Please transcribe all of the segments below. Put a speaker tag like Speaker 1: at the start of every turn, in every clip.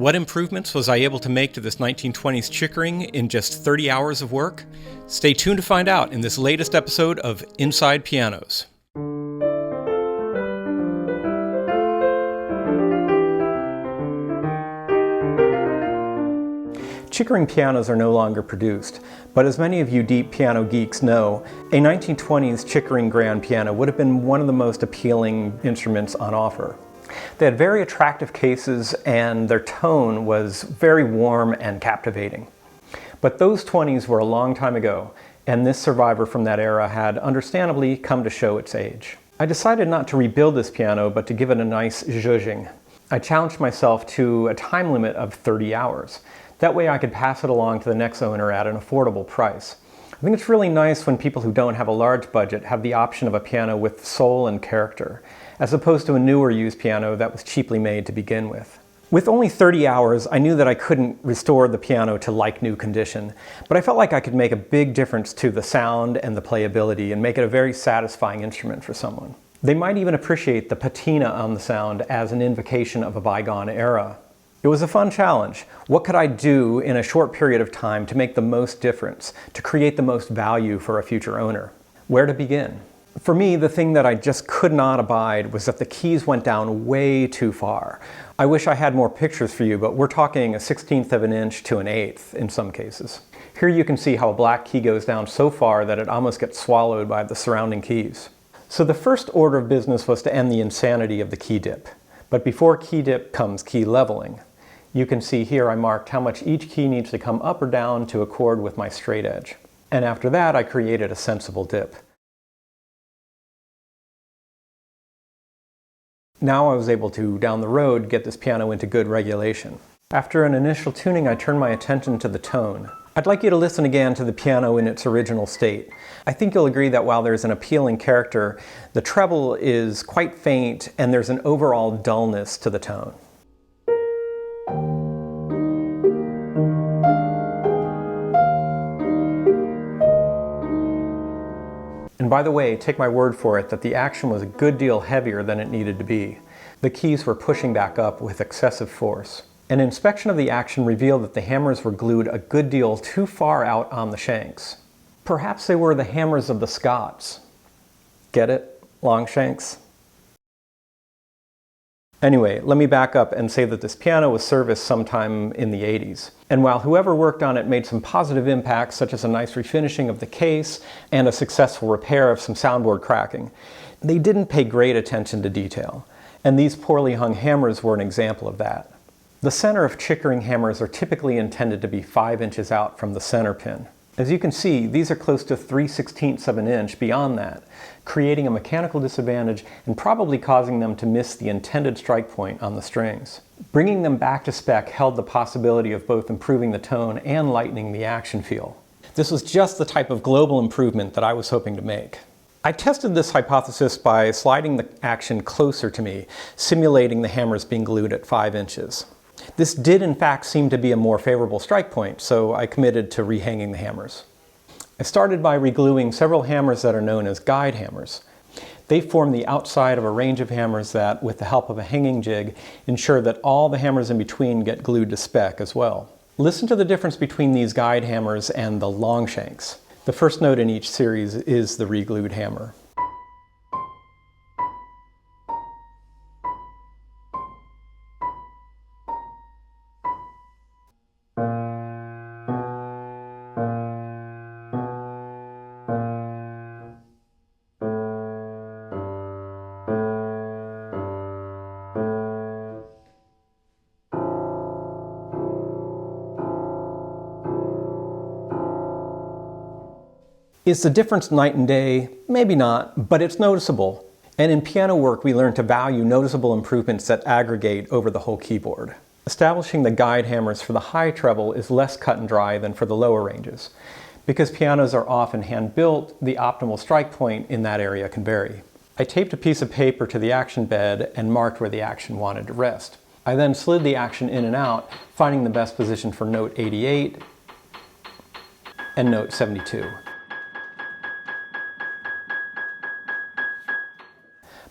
Speaker 1: What improvements was I able to make to this 1920s Chickering in just 30 hours of work? Stay tuned to find out in this latest episode of Inside Pianos. Chickering pianos are no longer produced, but as many of you deep piano geeks know, a 1920s Chickering grand piano would have been one of the most appealing instruments on offer. They had very attractive cases and their tone was very warm and captivating. But those 20s were a long time ago, and this survivor from that era had understandably come to show its age. I decided not to rebuild this piano, but to give it a nice zhuzhing. I challenged myself to a time limit of 30 hours. That way I could pass it along to the next owner at an affordable price. I think it's really nice when people who don't have a large budget have the option of a piano with soul and character, as opposed to a newer used piano that was cheaply made to begin with. With only 30 hours, I knew that I couldn't restore the piano to like-new condition, but I felt like I could make a big difference to the sound and the playability and make it a very satisfying instrument for someone. They might even appreciate the patina on the sound as an invocation of a bygone era. It was a fun challenge. What could I do in a short period of time to make the most difference, to create the most value for a future owner? Where to begin? For me, the thing that I just could not abide was that the keys went down way too far. I wish I had more pictures for you, but we're talking a 1/16 of an inch to an 1/8 in some cases. Here you can see how a black key goes down so far that it almost gets swallowed by the surrounding keys. So the first order of business was to end the insanity of the key dip. But before key dip comes key leveling. You can see here I marked how much each key needs to come up or down to accord with my straight edge. And after that, I created a sensible dip. Now I was able to, down the road, get this piano into good regulation. After an initial tuning, I turned my attention to the tone. I'd like you to listen again to the piano in its original state. I think you'll agree that while there's an appealing character, the treble is quite faint and there's an overall dullness to the tone. And by the way, take my word for it that the action was a good deal heavier than it needed to be. The keys were pushing back up with excessive force. An inspection of the action revealed that the hammers were glued a good deal too far out on the shanks. Perhaps they were the hammers of the Scots. Get it? Long shanks? Anyway, let me back up and say that this piano was serviced sometime in the 80s. And while whoever worked on it made some positive impacts, such as a nice refinishing of the case and a successful repair of some soundboard cracking, they didn't pay great attention to detail. And these poorly hung hammers were an example of that. The center of Chickering hammers are typically intended to be 5 inches out from the center pin. As you can see, these are close to 3/16 of an inch beyond that, creating a mechanical disadvantage and probably causing them to miss the intended strike point on the strings. Bringing them back to spec held the possibility of both improving the tone and lightening the action feel. This was just the type of global improvement that I was hoping to make. I tested this hypothesis by sliding the action closer to me, simulating the hammers being glued at 5 inches. This did in fact seem to be a more favorable strike point, so I committed to rehanging the hammers. I started by regluing several hammers that are known as guide hammers. They form the outside of a range of hammers that, with the help of a hanging jig, ensure that all the hammers in between get glued to spec as well. Listen to the difference between these guide hammers and the long shanks. The first note in each series is the reglued hammer. Is the difference night and day? Maybe not, but it's noticeable. And in piano work, we learn to value noticeable improvements that aggregate over the whole keyboard. Establishing the guide hammers for the high treble is less cut and dry than for the lower ranges. Because pianos are often hand-built, the optimal strike point in that area can vary. I taped a piece of paper to the action bed and marked where the action wanted to rest. I then slid the action in and out, finding the best position for note 88 and note 72.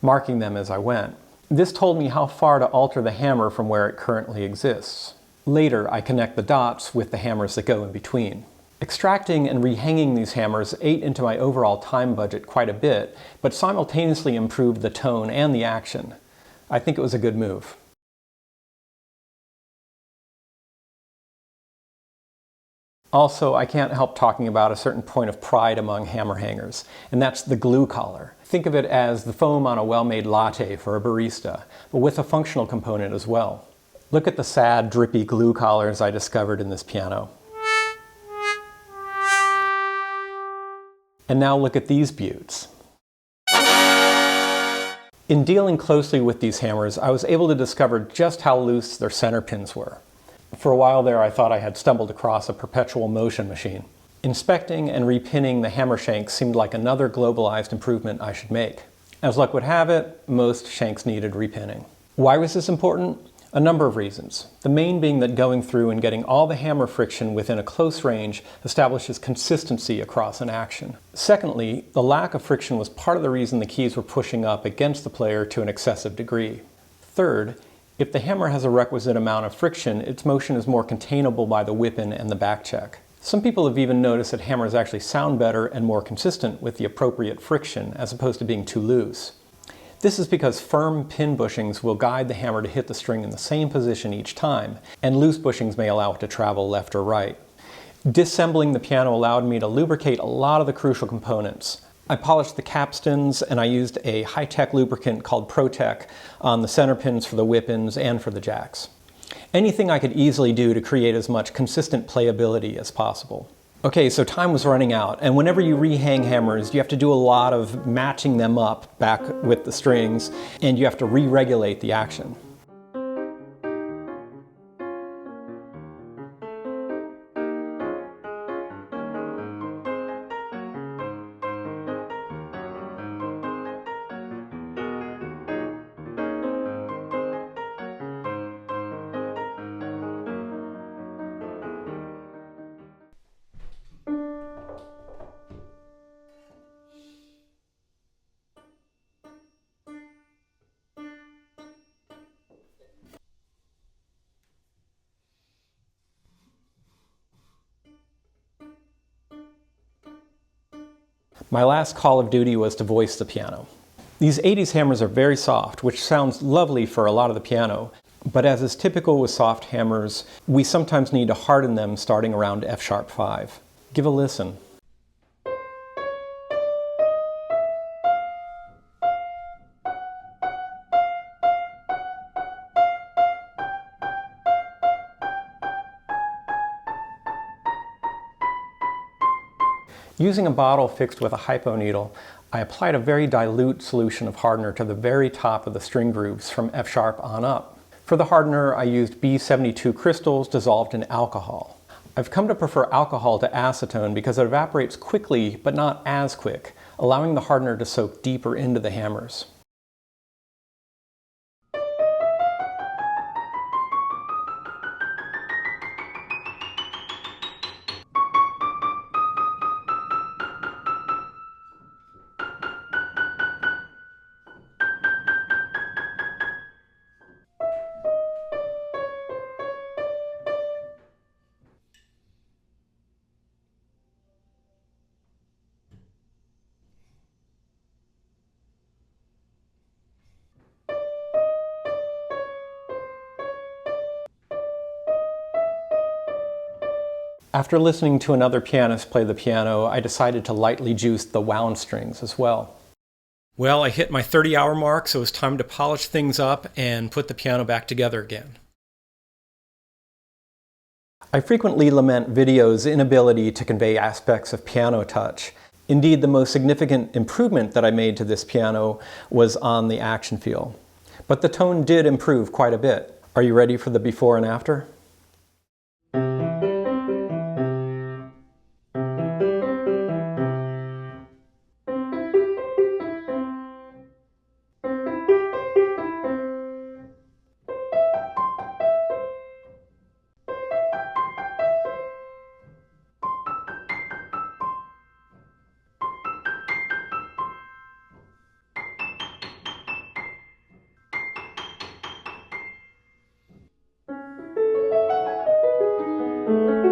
Speaker 1: Marking them as I went. This told me how far to alter the hammer from where it currently exists. Later, I connect the dots with the hammers that go in between. Extracting and rehanging these hammers ate into my overall time budget quite a bit, but simultaneously improved the tone and the action. I think it was a good move. Also, I can't help talking about a certain point of pride among hammer hangers, and that's the glue collar. Think of it as the foam on a well-made latte for a barista, but with a functional component as well. Look at the sad, drippy glue collars I discovered in this piano. And now look at these beauts. In dealing closely with these hammers, I was able to discover just how loose their center pins were. For a while there, I thought I had stumbled across a perpetual motion machine. Inspecting and repinning the hammer shanks seemed like another globalized improvement I should make. As luck would have it, most shanks needed repinning. Why was this important? A number of reasons. The main being that going through and getting all the hammer friction within a close range establishes consistency across an action. Secondly, the lack of friction was part of the reason the keys were pushing up against the player to an excessive degree. Third, if the hammer has a requisite amount of friction, its motion is more containable by the whip-in and the back check. Some people have even noticed that hammers actually sound better and more consistent with the appropriate friction as opposed to being too loose. This is because firm pin bushings will guide the hammer to hit the string in the same position each time, and loose bushings may allow it to travel left or right. Disassembling the piano allowed me to lubricate a lot of the crucial components. I polished the capstans, and I used a high-tech lubricant called ProTech on the center pins for the whip-ins and for the jacks. Anything I could easily do to create as much consistent playability as possible. Okay, so time was running out, and whenever you rehang hammers, you have to do a lot of matching them up back with the strings, and you have to re-regulate the action. My last call of duty was to voice the piano. These 80s hammers are very soft, which sounds lovely for a lot of the piano, but as is typical with soft hammers, we sometimes need to harden them starting around F-sharp 5. Give a listen. Using a bottle fixed with a hypo needle, I applied a very dilute solution of hardener to the very top of the string grooves from F-sharp on up. For the hardener, I used B72 crystals dissolved in alcohol. I've come to prefer alcohol to acetone because it evaporates quickly, but not as quick, allowing the hardener to soak deeper into the hammers. After listening to another pianist play the piano, I decided to lightly juice the wound strings as well. Well, I hit my 30-hour mark, so it was time to polish things up and put the piano back together again. I frequently lament video's inability to convey aspects of piano touch. Indeed, the most significant improvement that I made to this piano was on the action feel. But the tone did improve quite a bit. Are you ready for the before and after?
Speaker 2: you.